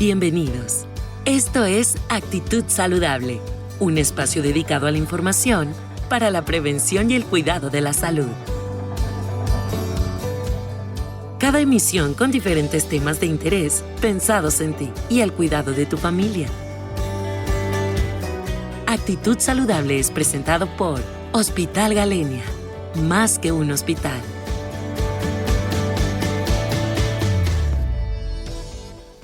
Bienvenidos. Esto es Actitud Saludable, un espacio dedicado a la información para la prevención y el cuidado de la salud. Cada emisión con diferentes temas de interés pensados en ti y el cuidado de tu familia. Actitud Saludable es presentado por Hospital Galenia, más que un hospital.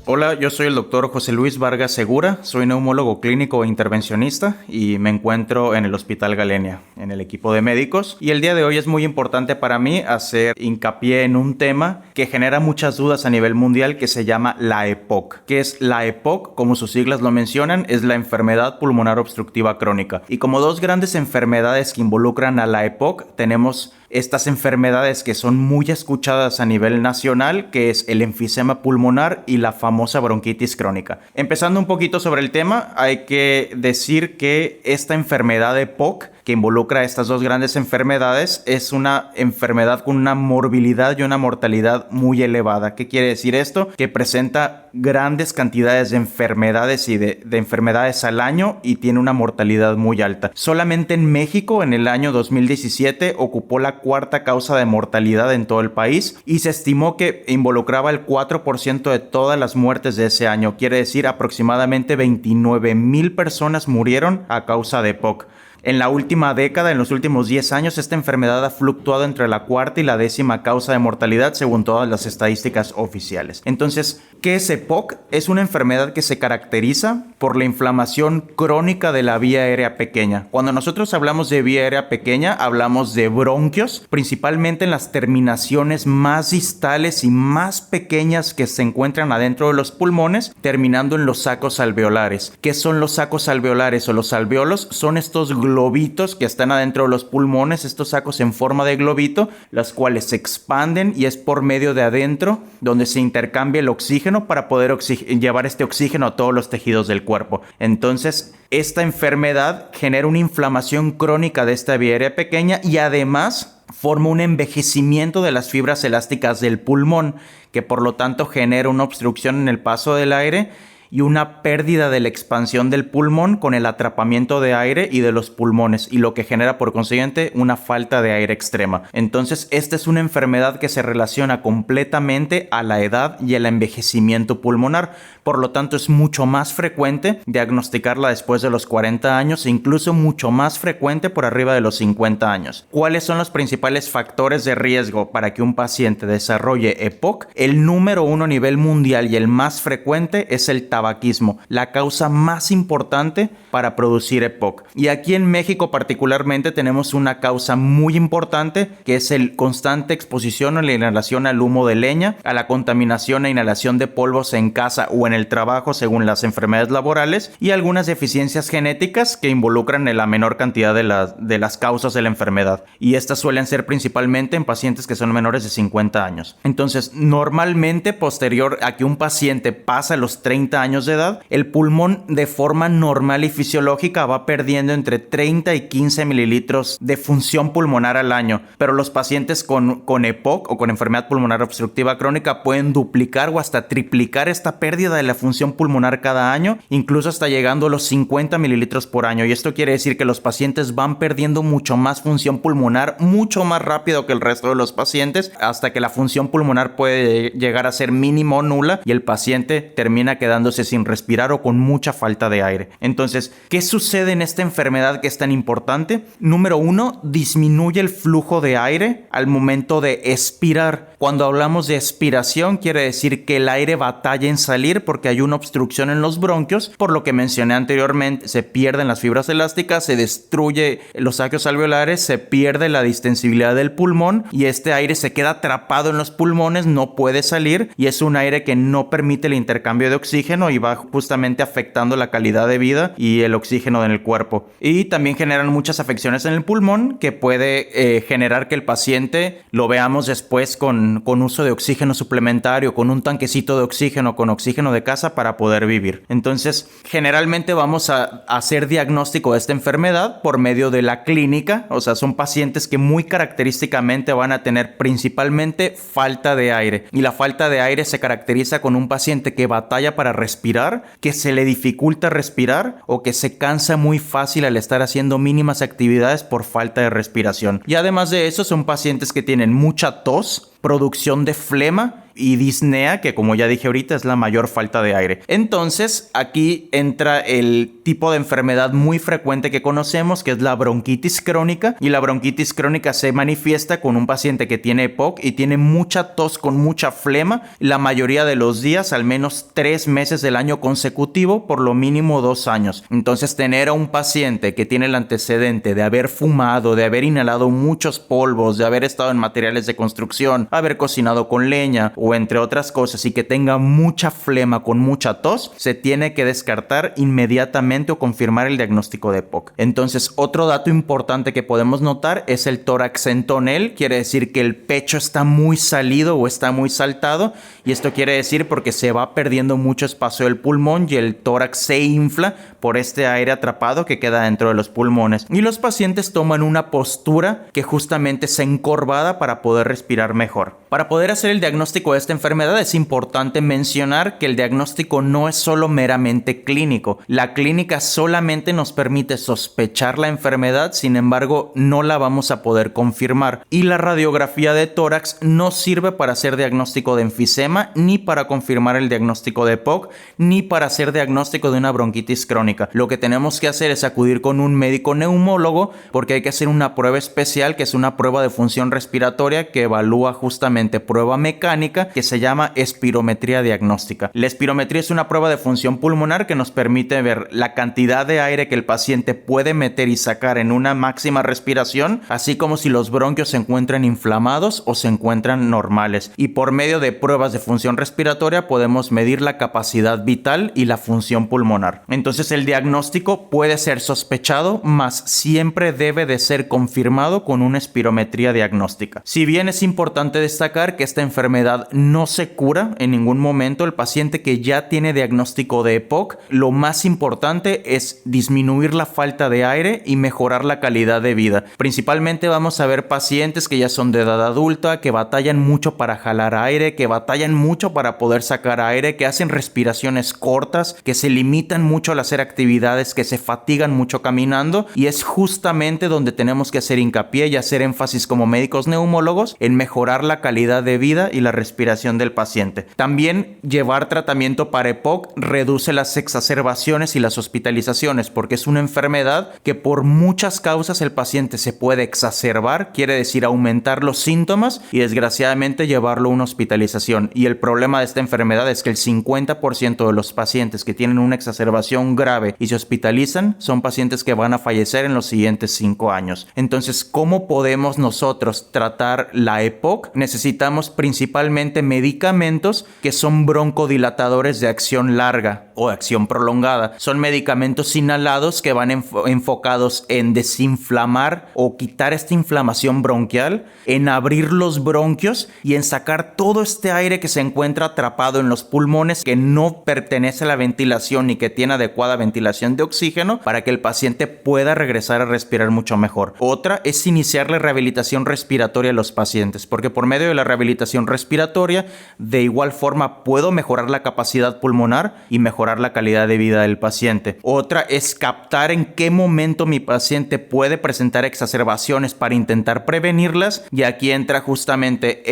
Hola, yo soy el doctor José Luis Vargas Segura, soy neumólogo clínico e intervencionista y me encuentro en el Hospital Galenia, en el equipo de médicos. Y el día de hoy es muy importante para mí hacer hincapié en un tema que genera muchas dudas a nivel mundial que se llama la EPOC. ¿Qué es la EPOC? Como sus siglas lo mencionan, es la enfermedad pulmonar obstructiva crónica. Y como dos grandes enfermedades que involucran a la EPOC, tenemos estas enfermedades que son muy escuchadas a nivel nacional, que es el enfisema pulmonar y la famosa bronquitis crónica. Empezando un poquito sobre el tema, hay que decir que esta enfermedad EPOC, que involucra a estas dos grandes enfermedades, es una enfermedad con una morbilidad y una mortalidad muy elevada. ¿Qué quiere decir esto? Que presenta grandes cantidades de enfermedades y de enfermedades al año y tiene una mortalidad muy alta. Solamente en México, en el año 2017, ocupó la cuarta causa de mortalidad en todo el país y se estimó que involucraba el 4% de todas las muertes de ese año. Quiere decir, aproximadamente 29,000 personas murieron a causa de EPOC. En la última década, en los últimos 10 años, esta enfermedad ha fluctuado entre la cuarta y la 10ª causa de mortalidad según todas las estadísticas oficiales. Entonces, ¿qué es EPOC? Es una enfermedad que se caracteriza por la inflamación crónica de la vía aérea pequeña. Cuando nosotros hablamos de vía aérea pequeña, hablamos de bronquios, principalmente en las terminaciones más distales y más pequeñas que se encuentran adentro de los pulmones, terminando en los sacos alveolares. ¿Qué son los sacos alveolares o los alveolos? Son estos globitos que están adentro de los pulmones, estos sacos en forma de globito, las cuales se expanden y es por medio de adentro donde se intercambia el oxígeno para poder llevar este oxígeno a todos los tejidos del cuerpo. Entonces, esta enfermedad genera una inflamación crónica de esta vía aérea pequeña y además forma un envejecimiento de las fibras elásticas del pulmón, que por lo tanto genera una obstrucción en el paso del aire y una pérdida de la expansión del pulmón con el atrapamiento de aire y de los pulmones, y lo que genera por consiguiente una falta de aire extrema. Entonces, esta es una enfermedad que se relaciona completamente a la edad y al envejecimiento pulmonar. Por lo tanto, es mucho más frecuente diagnosticarla después de los 40 años e incluso mucho más frecuente por arriba de los 50 años. ¿Cuáles son los principales factores de riesgo para que un paciente desarrolle EPOC? El número 1 a nivel mundial y el más frecuente es el tabaquismo, la causa más importante para producir EPOC. Y aquí en México particularmente tenemos una causa muy importante que es el constante exposición o la inhalación al humo de leña, a la contaminación e inhalación de polvos en casa o en el trabajo según las enfermedades laborales y algunas deficiencias genéticas que involucran en la menor cantidad de las causas de la enfermedad. Y estas suelen ser principalmente en pacientes que son menores de 50 años. Entonces, normalmente posterior a que un paciente pasa los 30 años de edad, el pulmón de forma normal y fisiológica va perdiendo entre 30 y 15 mililitros de función pulmonar al año, pero los pacientes con EPOC o con enfermedad pulmonar obstructiva crónica pueden duplicar o hasta triplicar esta pérdida de la función pulmonar cada año, incluso hasta llegando a los 50 mililitros por año. Y esto quiere decir que los pacientes van perdiendo mucho más función pulmonar, mucho más rápido que el resto de los pacientes, hasta que la función pulmonar puede llegar a ser mínimo o nula y el paciente termina quedándose sin respirar o con mucha falta de aire. Entonces, ¿qué sucede en esta enfermedad que es tan importante? Número 1, disminuye el flujo de aire al momento de expirar. Cuando hablamos de expiración, quiere decir que el aire batalla en salir porque hay una obstrucción en los bronquios, por lo que mencioné anteriormente, se pierden las fibras elásticas, se destruye los saquos alveolares, se pierde la distensibilidad del pulmón y este aire se queda atrapado en los pulmones, no puede salir y es un aire que no permite el intercambio de oxígeno y va justamente afectando la calidad de vida y el oxígeno en el cuerpo. Y también generan muchas afecciones en el pulmón que puede generar que el paciente lo veamos después con uso de oxígeno suplementario, con un tanquecito de oxígeno, con oxígeno de casa para poder vivir. Entonces, generalmente vamos a hacer diagnóstico de esta enfermedad por medio de la clínica, o sea, son pacientes que muy característicamente van a tener principalmente falta de aire. Y la falta de aire se caracteriza con un paciente que batalla para respirar respirar, que se le dificulta respirar o que se cansa muy fácil al estar haciendo mínimas actividades por falta de respiración. Y además de eso, son pacientes que tienen mucha tos, producción de flema y disnea, que como ya dije ahorita es la mayor falta de aire. Entonces aquí entra el tipo de enfermedad muy frecuente que conocemos, que es la bronquitis crónica, y la bronquitis crónica se manifiesta con un paciente que tiene EPOC y tiene mucha tos con mucha flema la mayoría de los días, al menos 3 meses del año consecutivo, por lo mínimo 2 años. Entonces tener a un paciente que tiene el antecedente de haber fumado, de haber inhalado muchos polvos, de haber estado en materiales de construcción, haber cocinado con leña o entre otras cosas y que tenga mucha flema con mucha tos, se tiene que descartar inmediatamente o confirmar el diagnóstico de EPOC. Entonces, otro dato importante que podemos notar es el tórax en tonel. Quiere decir que el pecho está muy salido o está muy saltado, y esto quiere decir porque se va perdiendo mucho espacio del pulmón y el tórax se infla por este aire atrapado que queda dentro de los pulmones. Y los pacientes toman una postura que justamente es encorvada para poder respirar mejor. Para poder hacer el diagnóstico de esta enfermedad es importante mencionar que el diagnóstico no es solo meramente clínico. La clínica solamente nos permite sospechar la enfermedad, sin embargo no la vamos a poder confirmar. Y la radiografía de tórax no sirve para hacer diagnóstico de enfisema, ni para confirmar el diagnóstico de EPOC, ni para hacer diagnóstico de una bronquitis crónica. Lo que tenemos que hacer es acudir con un médico neumólogo, porque hay que hacer una prueba especial, que es una prueba de función respiratoria que evalúa justamente prueba mecánica, que se llama espirometría diagnóstica. La espirometría es una prueba de función pulmonar que nos permite ver la cantidad de aire que el paciente puede meter y sacar en una máxima respiración, así como si los bronquios se encuentran inflamados o se encuentran normales. Y por medio de pruebas de función respiratoria podemos medir la capacidad vital y la función pulmonar. Entonces el diagnóstico puede ser sospechado, mas siempre debe de ser confirmado con una espirometría diagnóstica. Si bien es importante destacar que esta enfermedad no se cura en ningún momento, el paciente que ya tiene diagnóstico de EPOC, lo más importante es disminuir la falta de aire y mejorar la calidad de vida. Principalmente vamos a ver pacientes que ya son de edad adulta, que batallan mucho para jalar aire, que batallan mucho para poder sacar aire, que hacen respiraciones cortas, que se limitan mucho al hacer actividades, que se fatigan mucho caminando, y es justamente donde tenemos que hacer hincapié y hacer énfasis como médicos neumólogos en mejorar la calidad de vida y la respiración del paciente. También llevar tratamiento para EPOC reduce las exacerbaciones y las hospitalizaciones, porque es una enfermedad que por muchas causas el paciente se puede exacerbar, quiere decir aumentar los síntomas y desgraciadamente llevarlo a una hospitalización. Y el problema de esta enfermedad es que el 50% de los pacientes que tienen una exacerbación grave y se hospitalizan son pacientes que van a fallecer en los siguientes 5 años. Entonces, ¿cómo podemos nosotros tratar la EPOC? Necesitamos principalmente medicamentos que son broncodilatadores de acción larga o acción prolongada. Son medicamentos inhalados que van enfocados en desinflamar o quitar esta inflamación bronquial, en abrir los bronquios y en sacar todo este aire que se encuentra atrapado en los pulmones, que no pertenece a la ventilación ni que tiene adecuada ventilación de oxígeno, para que el paciente pueda regresar a respirar mucho mejor. Otra es iniciar la rehabilitación respiratoria a los pacientes, porque por medio de la rehabilitación respiratoria, de igual forma puedo mejorar la capacidad pulmonar y mejorar la calidad de vida del paciente. Otra es captar en qué momento mi paciente puede presentar exacerbaciones para intentar prevenirlas, y aquí entra justamente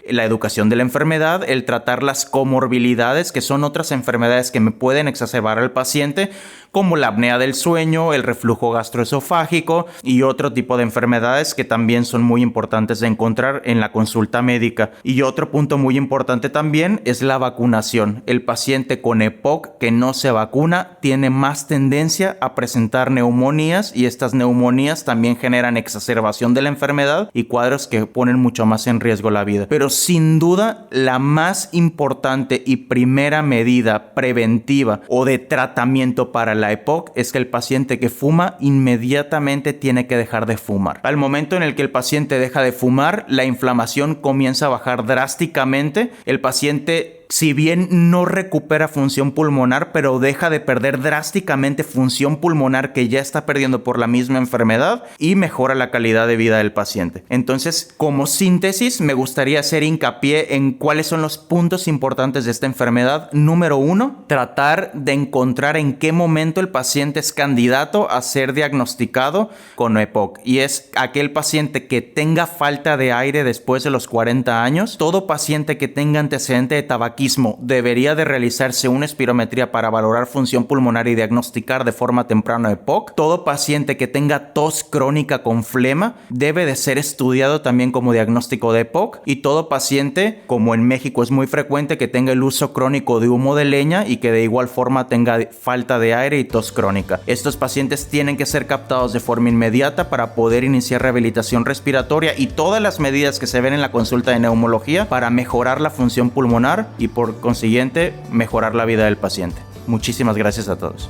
la educación de la enfermedad, el tratar las comorbilidades, que son otras enfermedades que me pueden exacerbar al paciente, como la apnea del sueño, el reflujo gastroesofágico y otro tipo de enfermedades que también son muy importantes de encontrar en la consulta médica. Y otro punto muy importante también es la vacunación. El paciente con EPOC que no se vacuna tiene más tendencia a presentar neumonías, y estas neumonías también generan exacerbación de la enfermedad y cuadros que ponen mucho más en riesgo la vida. Pero sin duda la más importante y primera medida preventiva o de tratamiento para la EPOC es que el paciente que fuma inmediatamente tiene que dejar de fumar. Al momento en el que el paciente deja de fumar, la inflamación comienza a bajar drásticamente. El paciente si bien no recupera función pulmonar, pero deja de perder drásticamente función pulmonar que ya está perdiendo por la misma enfermedad y mejora la calidad de vida del paciente. Entonces, como síntesis, me gustaría hacer hincapié en cuáles son los puntos importantes de esta enfermedad. Número 1, tratar de encontrar en qué momento el paciente es candidato a ser diagnosticado con EPOC, y es aquel paciente que tenga falta de aire después de los 40 años. Todo paciente que tenga antecedente de tabaquismo debería de realizarse una espirometría para valorar función pulmonar y diagnosticar de forma temprana EPOC. Todo paciente que tenga tos crónica con flema debe de ser estudiado también como diagnóstico de EPOC, y todo paciente, como en México es muy frecuente, que tenga el uso crónico de humo de leña y que de igual forma tenga falta de aire y tos crónica. Estos pacientes tienen que ser captados de forma inmediata para poder iniciar rehabilitación respiratoria y todas las medidas que se ven en la consulta de neumología para mejorar la función pulmonar y por consiguiente mejorar la vida del paciente. Muchísimas gracias a todos.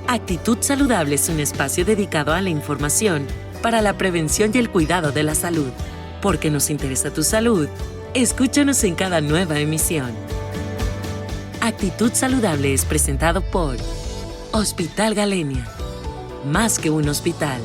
Actitud Saludable es un espacio dedicado a la información para la prevención y el cuidado de la salud. Porque nos interesa tu salud, escúchanos en cada nueva emisión. Actitud Saludable es presentado por Hospital Galenia. Más que un hospital.